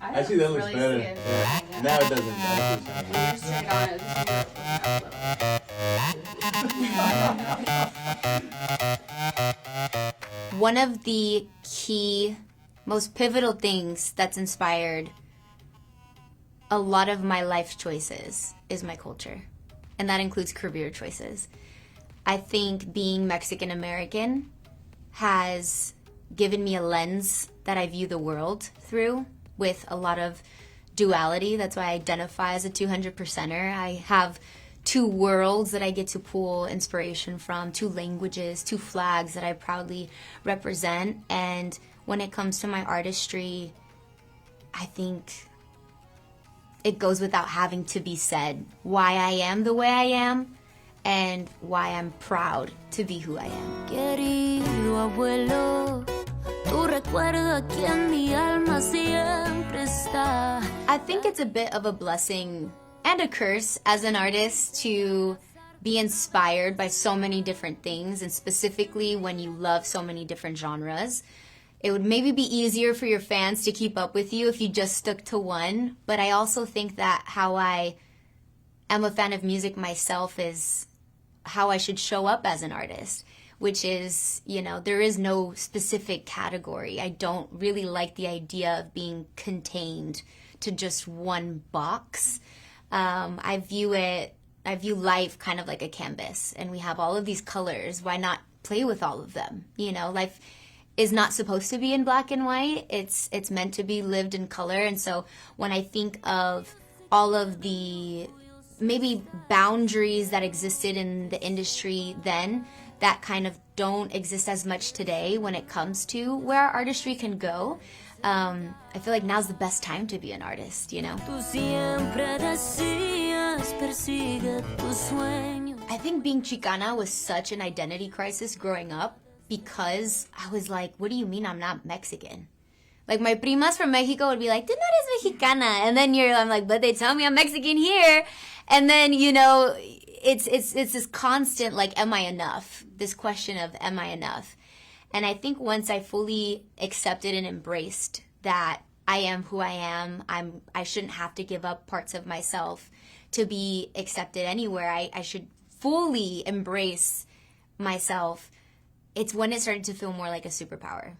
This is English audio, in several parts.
I see that looks really better. Yeah. Now it doesn't. One of the key, most pivotal things that's inspired a lot of my life choices is my culture. And that includes career choices. I think being Mexican American has given me a lens that I view the world through with a lot of duality. That's why I identify as a 200%er. I have two worlds that I get to pull inspiration from, two languages, two flags that I proudly represent. And when it comes to my artistry, I think it goes without having to be said why I am the way I am and why I'm proud to be who I am. Querido abuelo, tu recuerdo aquí en mi alma siempre está. I think it's a bit of a blessing and a curse as an artist to be inspired by so many different things, and specifically when you love so many different genres. It would maybe be easier for your fans to keep up with you if you just stuck to one, but I also think that how I am a fan of music myself is how I should show up as an artist, which is, you know, there is no specific category. I don't really like the idea of being contained to just one box. I view life kind of like a canvas, and we have all of these colors. Why not play with all of them? You know, life is not supposed to be in black and white. It's meant to be lived in color. And so when I think of all of the maybe boundaries that existed in the industry then that kind of don't exist as much today when it comes to where our artistry can go, I feel like now's the best time to be an artist, you know? I think being Chicana was such an identity crisis growing up because I was like, what do you mean I'm not Mexican? Like, my primas from Mexico would be like, tú no eres mexicana. And then I'm like, but they tell me I'm Mexican here. And then, you know, it's this constant, like, am I enough? This question of, am I enough? And I think once I fully accepted and embraced that I am who I am, I shouldn't have to give up parts of myself to be accepted anywhere. I should fully embrace myself. It's when it started to feel more like a superpower.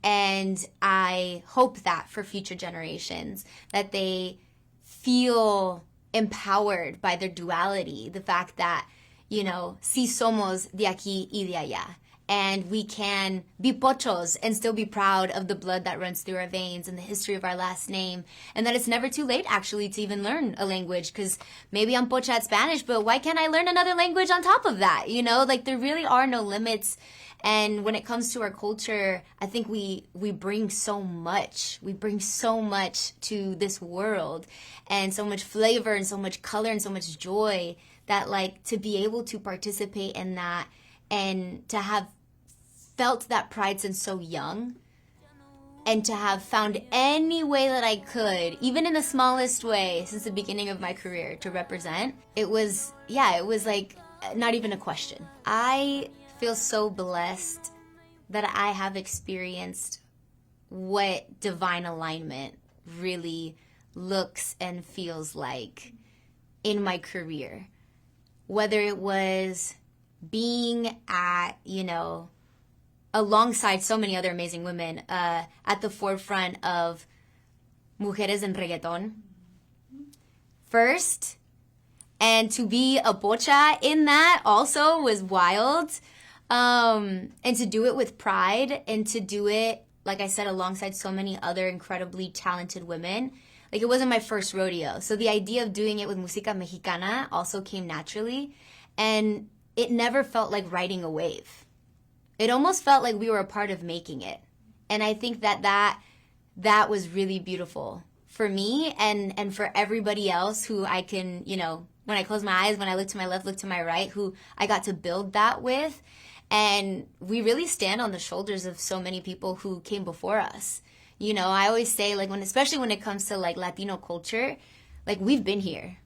And I hope that for future generations, that they feel empowered by their duality, the fact that, you know, si somos de aquí y de allá. And we can be pochos and still be proud of the blood that runs through our veins and the history of our last name. And that it's never too late, actually, to even learn a language. Because maybe I'm pocha at Spanish, but why can't I learn another language on top of that? You know, like, there really are no limits. And when it comes to our culture, I think we bring so much. We bring so much to this world, and so much flavor and so much color and so much joy that, like, to be able to participate in that and to have felt that pride since so young, and to have found any way that I could, even in the smallest way since the beginning of my career, to represent, it was like not even a question. I feel so blessed that I have experienced what divine alignment really looks and feels like in my career. Whether it was being at, you know, alongside so many other amazing women, at the forefront of Mujeres en Reggaeton first, and to be a pocha in that also was wild. And to do it with pride, and to do it, like I said, alongside so many other incredibly talented women. Like, it wasn't my first rodeo. So the idea of doing it with Música Mexicana also came naturally. And it never felt like riding a wave. It almost felt like we were a part of making it. And I think that was really beautiful for me and for everybody else who I can, you know, when I close my eyes, when I look to my left, look to my right, who I got to build that with. And we really stand on the shoulders of so many people who came before us. You know, I always say, like, especially when it comes to, like, Latino culture, like, we've been here.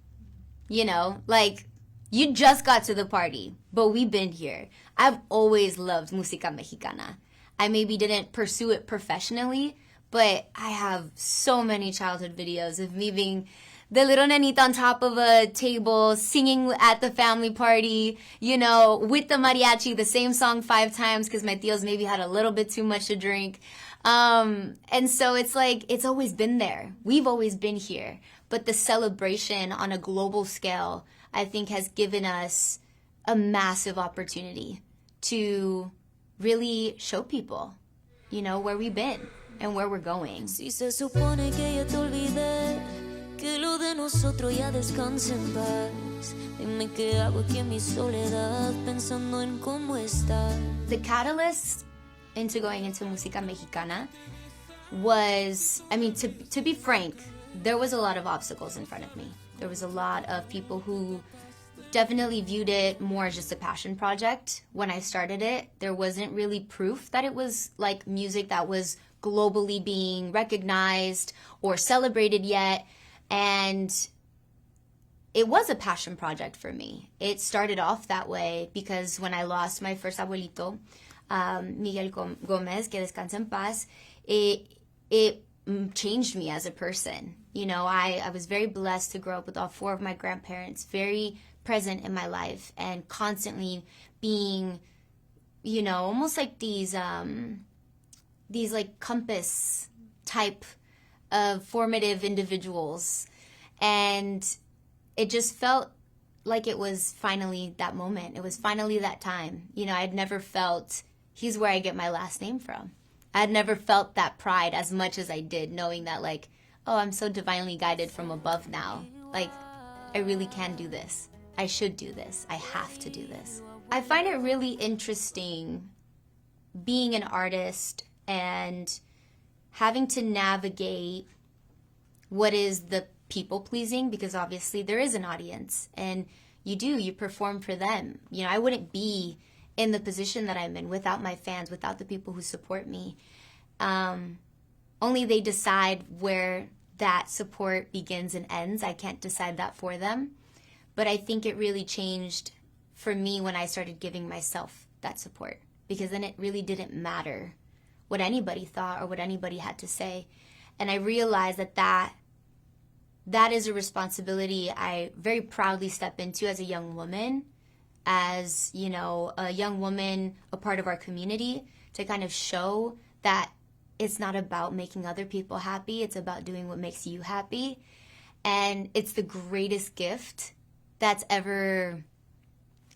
You know, like, you just got to the party, but we've been here. I've always loved Música Mexicana. I maybe didn't pursue it professionally, But I have so many childhood videos of me being the little nenita on top of a table, singing at the family party, you know, with the mariachi, the same song 5 times because my tios maybe had a little bit too much to drink. And so it's like, it's always been there. We've always been here. But the celebration on a global scale, I think, has given us a massive opportunity to really show people, you know, where we've been and where we're going. Si se supone que ya te olvidé, que lo de nosotros ya descanse en paz. Dime qué hago aquí en mi soledad, pensando en cómo estás. The catalyst into going into música mexicana was, I mean, to be frank, there was a lot of obstacles in front of me. There was a lot of people who definitely viewed it more as just a passion project. When I started it, there wasn't really proof that it was like music that was globally being recognized or celebrated yet. And it was a passion project for me. It started off that way because when I lost my first abuelito, Miguel Gomez, que descansa en paz, it changed me as a person. You know, I was very blessed to grow up with all 4 of my grandparents, very present in my life and constantly being, you know, almost like these like compass type of formative individuals. And it just felt like it was finally that moment. It was finally that time. You know, I'd never felt, he's where I get my last name from. I'd never felt that pride as much as I did, knowing that, like, oh, I'm so divinely guided from above now. Like, I really can do this. I should do this. I have to do this. I find it really interesting being an artist and having to navigate what is the people pleasing, because obviously there is an audience and you perform for them. You know, I wouldn't be in the position that I'm in without my fans, without the people who support me. Only they decide where that support begins and ends. I can't decide that for them. But I think it really changed for me when I started giving myself that support, because then it really didn't matter what anybody thought or what anybody had to say. And I realized that is a responsibility I very proudly step into as a young woman, as, you know, a young woman, a part of our community, to kind of show that it's not about making other people happy. It's about doing what makes you happy. And it's the greatest gift that's ever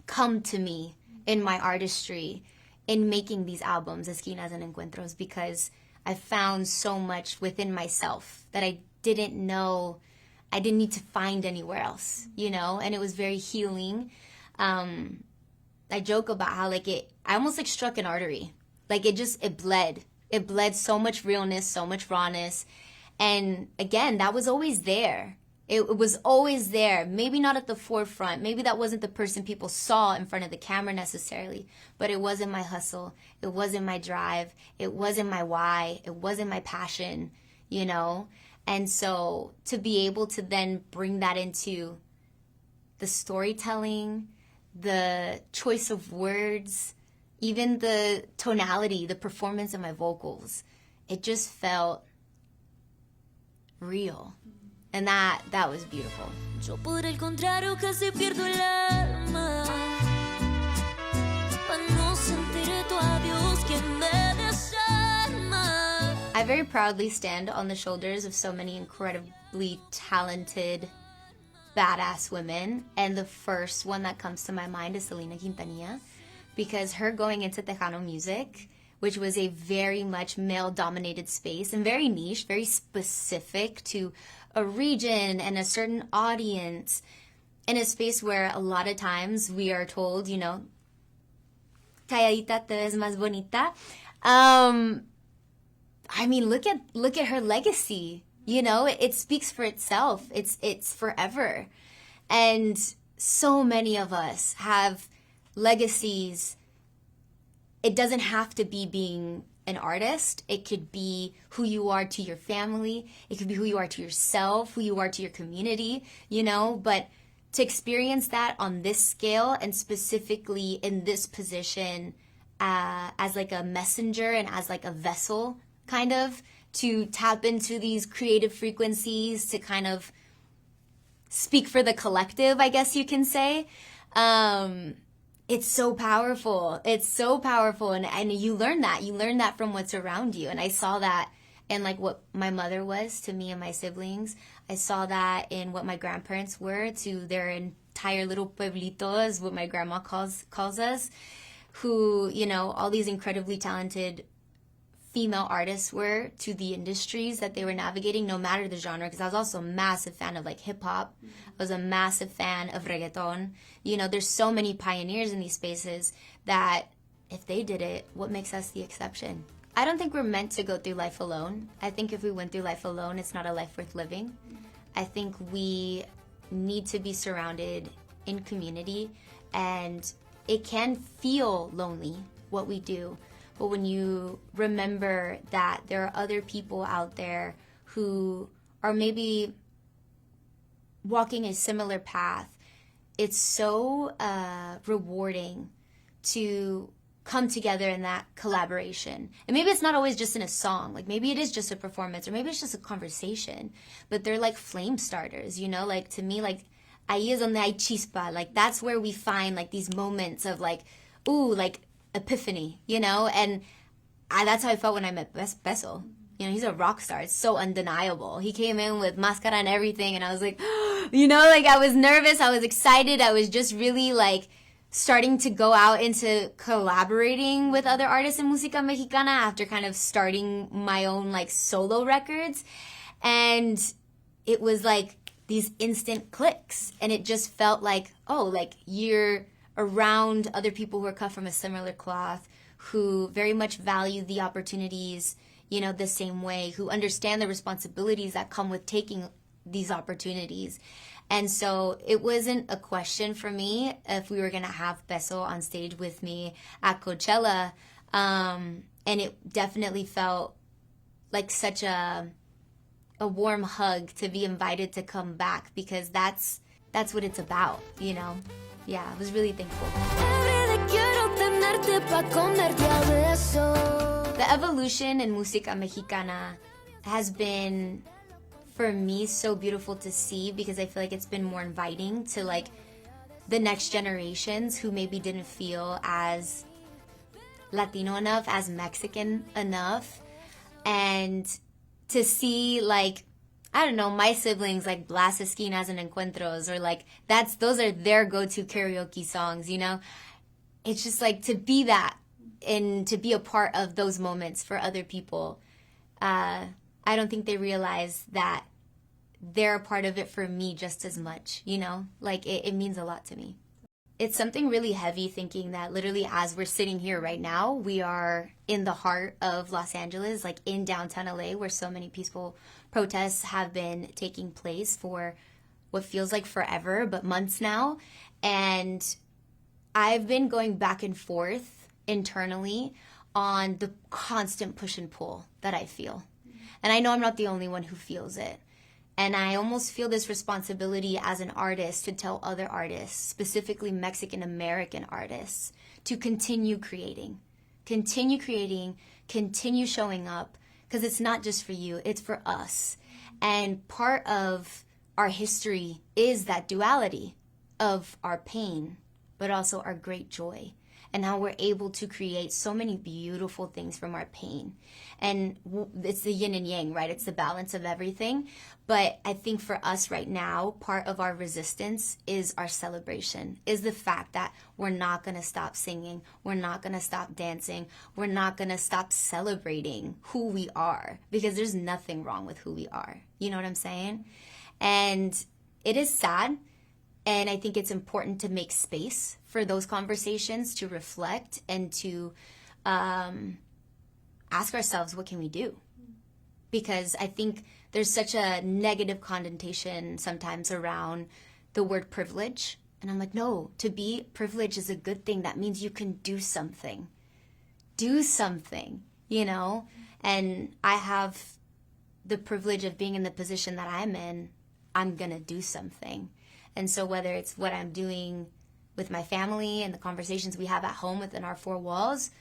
come to me in my artistry, in making these albums, Esquinas and Encuentros, because I found so much within myself that I didn't know, I didn't need to find anywhere else, you know, and it was very healing. I joke about how, like, I almost, like, struck an artery. Like, it bled. It bled so much realness, so much rawness. And again, that was always there. It was always there. Maybe not at the forefront. Maybe that wasn't the person people saw in front of the camera necessarily. But it was in my hustle. It was in my drive. It was in my why. It was in my passion, you know? And so to be able to then bring that into the storytelling, the choice of words, even the tonality, the performance of my vocals, it just felt real. And that was beautiful. Yo por el contrario casi pierdo el alma, pa no sentir tu adiós que me desarma. I very proudly stand on the shoulders of so many incredibly talented, badass women. And the first one that comes to my mind is Selena Quintanilla, because her going into Tejano music, which was a very much male-dominated space and very niche, very specific to a region and a certain audience, in a space where a lot of times we are told, you know, calladita te ves más bonita. I mean, look at her legacy. You know, it speaks for itself. It's forever. And so many of us have legacies. It doesn't have to be being an artist. It could be who you are to your family. It could be who you are to yourself, who you are to your community, you know. But to experience that on this scale, and specifically in this position as like a messenger and as like a vessel, kind of, to tap into these creative frequencies to kind of speak for the collective, I guess you can say. It's so powerful. It's so powerful. And you learn that. You learn that from what's around you. And I saw that in like what my mother was to me and my siblings. I saw that in what my grandparents were to their entire little pueblitos, what my grandma calls us, who, you know, all these incredibly talented female artists were to the industries that they were navigating, no matter the genre, because I was also a massive fan of like hip hop. I was a massive fan of reggaeton. You know, there's so many pioneers in these spaces that if they did it, what makes us the exception? I don't think we're meant to go through life alone. I think if we went through life alone, it's not a life worth living. I think we need to be surrounded in community, and it can feel lonely, what we do. But when you remember that there are other people out there who are maybe walking a similar path, it's so rewarding to come together in that collaboration. And maybe it's not always just in a song. Like maybe it is just a performance, or maybe it's just a conversation. But they're like flame starters, you know? Like to me, like ahí es donde hay chispa. Like that's where we find like these moments of like, ooh, like epiphany, you know? And that's how I felt when I met Beso. You know, he's a rock star. It's so undeniable. He came in with máscara and everything, and I was like, you know, like I was nervous, I was excited, I was just really like starting to go out into collaborating with other artists in Música Mexicana after kind of starting my own like solo records. And it was like these instant clicks, and it just felt like, oh, like you're around other people who are cut from a similar cloth, who very much value the opportunities, you know, the same way, who understand the responsibilities that come with taking these opportunities. And so it wasn't a question for me if we were going to have Beso on stage with me at Coachella. And it definitely felt like such a warm hug to be invited to come back, because that's what it's about, you know? Yeah, I was really thankful. The evolution in Música Mexicana has been, for me, so beautiful to see, because I feel like it's been more inviting to like the next generations who maybe didn't feel as Latino enough, as Mexican enough, and to see like, I don't know, my siblings like Las Esquinas and Encuentros, or like those are their go-to karaoke songs, you know? It's just like to be that and to be a part of those moments for other people. I don't think they realize that they're a part of it for me just as much, you know? Like it means a lot to me. It's something really heavy thinking that literally as we're sitting here right now, we are in the heart of Los Angeles, like in downtown LA, where so many peaceful protests have been taking place for what feels like forever, but months now. And I've been going back and forth internally on the constant push and pull that I feel. And I know I'm not the only one who feels it. And I almost feel this responsibility as an artist to tell other artists, specifically Mexican-American artists, to continue creating, continue showing up, because it's not just for you, it's for us. And part of our history is that duality of our pain, but also our great joy, and how we're able to create so many beautiful things from our pain. And it's the yin and yang, right? It's the balance of everything. But I think for us right now, part of our resistance is our celebration, is the fact that we're not going to stop singing. We're not going to stop dancing. We're not going to stop celebrating who we are, because there's nothing wrong with who we are. You know what I'm saying? And it is sad. And I think it's important to make space for those conversations, to reflect and to ask ourselves, what can we do? Because I think there's such a negative connotation sometimes around the word privilege. And I'm like, no, to be privileged is a good thing. That means you can do something. Do something, you know? And I have the privilege of being in the position that I'm in. I'm going to do something. And so whether it's what I'm doing with my family and the conversations we have at home within our four walls,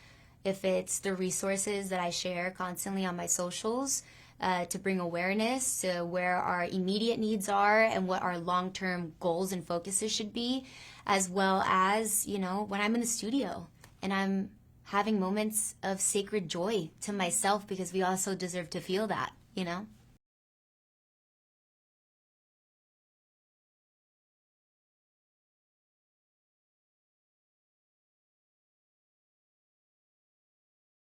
if it's the resources that I share constantly on my socials, to bring awareness to where our immediate needs are and what our long-term goals and focuses should be, as well as, you know, when I'm in the studio and I'm having moments of sacred joy to myself, because we also deserve to feel that, you know?